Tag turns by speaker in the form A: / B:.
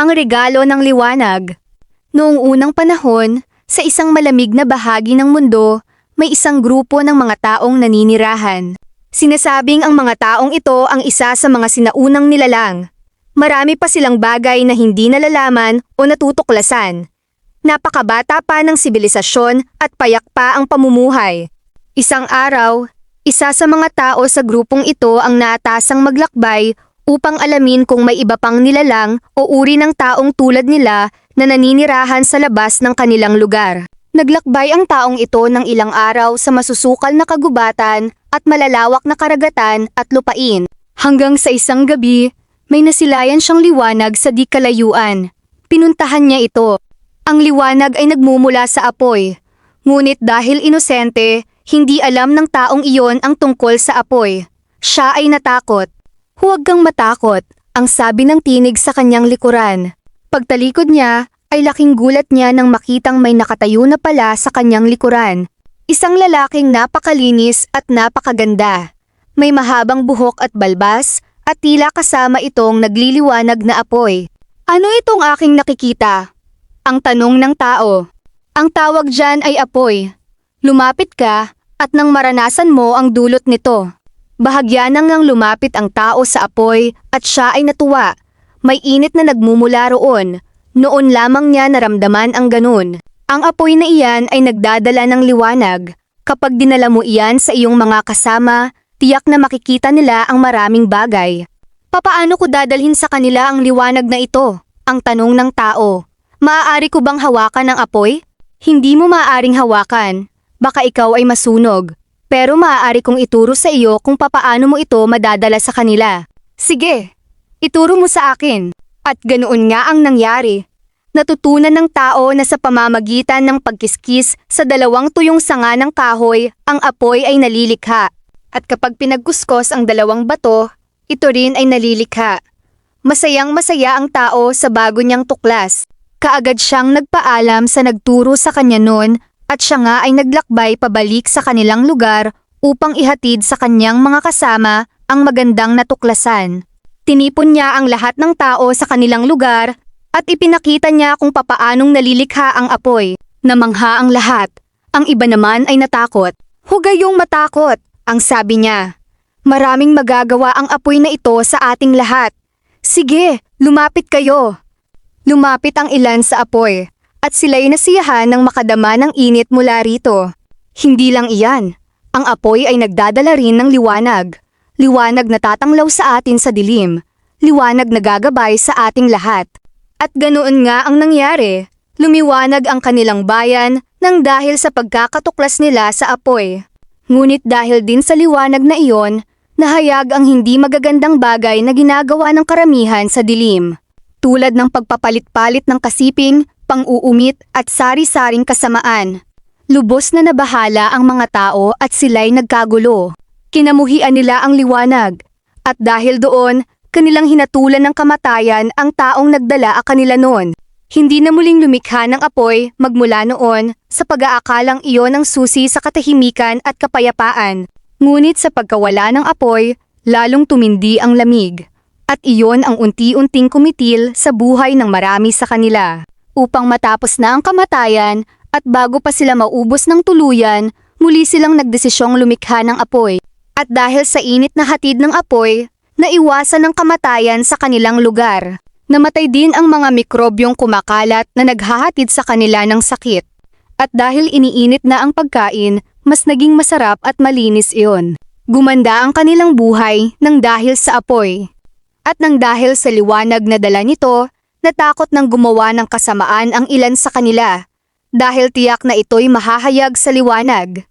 A: Ang regalo ng liwanag. Noong unang panahon, sa isang malamig na bahagi ng mundo, may isang grupo ng mga taong naninirahan. Sinasabing ang mga taong ito ang isa sa mga sinaunang nilalang. Marami pa silang bagay na hindi nalalaman o natutuklasan. Napakabata pa ng sibilisasyon at payak pa ang pamumuhay. Isang araw, isa sa mga tao sa grupong ito ang naatasang maglakbay upang alamin kung may iba pang nilalang o uri ng taong tulad nila na naninirahan sa labas ng kanilang lugar. Naglakbay ang taong ito ng ilang araw sa masusukal na kagubatan at malalawak na karagatan at lupain. Hanggang sa isang gabi, may nasilayan siyang liwanag sa di kalayuan. Pinuntahan niya ito. Ang liwanag ay nagmumula sa apoy. Ngunit dahil inosente, hindi alam ng taong iyon ang tungkol sa apoy. Siya ay natakot. "Huwag kang matakot," ang sabi ng tinig sa kanyang likuran. Pagtalikod niya, ay laking gulat niya nang makitang may nakatayo na pala sa kanyang likuran. Isang lalaking napakalinis at napakaganda. May mahabang buhok at balbas, at tila kasama itong nagliliwanag na apoy. "Ano itong aking nakikita?" ang tanong ng tao. "Ang tawag dyan ay apoy. Lumapit ka, at nang maranasan mo ang dulot nito." Bahagya nang lumapit ang tao sa apoy at siya ay natuwa. May init na nagmumula roon. Noon lamang niya naramdaman ang ganun. Ang apoy na iyan ay nagdadala ng liwanag. Kapag dinala mo iyan sa iyong mga kasama, tiyak na makikita nila ang maraming bagay. "Papaano ko dadalhin sa kanila ang liwanag na ito?" ang tanong ng tao. "Maaari ko bang hawakan ang apoy?" "Hindi mo maaaring hawakan. Baka ikaw ay masunog. Pero maaari kong ituro sa iyo kung papaano mo ito madadala sa kanila." "Sige, ituro mo sa akin." At ganoon nga ang nangyari. Natutunan ng tao na sa pamamagitan ng pagkiskis sa dalawang tuyong sanga ng kahoy, ang apoy ay nalilikha. At kapag pinagkuskos ang dalawang bato, ito rin ay nalilikha. Masayang-masaya ang tao sa bago niyang tuklas. Kaagad siyang nagpaalam sa nagturo sa kanya noon at siya nga ay naglakbay pabalik sa kanilang lugar upang ihatid sa kanyang mga kasama ang magandang natuklasan. Tinipon niya ang lahat ng tao sa kanilang lugar at ipinakita niya kung papaanong nalilikha ang apoy. Namangha ang lahat. Ang iba naman ay natakot. "Huwag kayong matakot," ang sabi niya. "Maraming magagawa ang apoy na ito sa ating lahat. Sige, lumapit kayo." Lumapit ang ilan sa apoy. At sila'y nasiyahan nang makadama ng init mula rito. Hindi lang iyan, ang apoy ay nagdadala rin ng liwanag. Liwanag na tatanglaw sa atin sa dilim. Liwanag na gagabay sa ating lahat. At ganoon nga ang nangyari. Lumiwanag ang kanilang bayan nang dahil sa pagkakatuklas nila sa apoy. Ngunit dahil din sa liwanag na iyon, nahayag ang hindi magagandang bagay na ginagawa ng karamihan sa dilim. Tulad ng pagpapalit-palit ng kasiping, pang-uumit at sari-saring kasamaan. Lubos na nabahala ang mga tao at sila'y nagkagulo. Kinamuhian nila ang liwanag. At dahil doon, kanilang hinatulan ng kamatayan ang taong nagdala kanila noon. Hindi na muling lumikha ng apoy magmula noon sa pag-aakalang iyon ang susi sa katahimikan at kapayapaan. Ngunit sa pagkawala ng apoy, lalong tumindi ang lamig. At iyon ang unti-unting kumitil sa buhay ng marami sa kanila. Upang matapos na ang kamatayan at bago pa sila maubos ng tuluyan, muli silang nagdesisyong lumikha ng apoy. At dahil sa init na hatid ng apoy, naiwasan ang kamatayan sa kanilang lugar. Namatay din ang mga mikrobyong kumakalat na naghahatid sa kanila ng sakit. At dahil iniinit na ang pagkain, mas naging masarap at malinis iyon. Gumanda ang kanilang buhay nang dahil sa apoy. At nang dahil sa liwanag na dala nito, natakot nang gumawa ng kasamaan ang ilan sa kanila, dahil tiyak na ito'y mahahayag sa liwanag.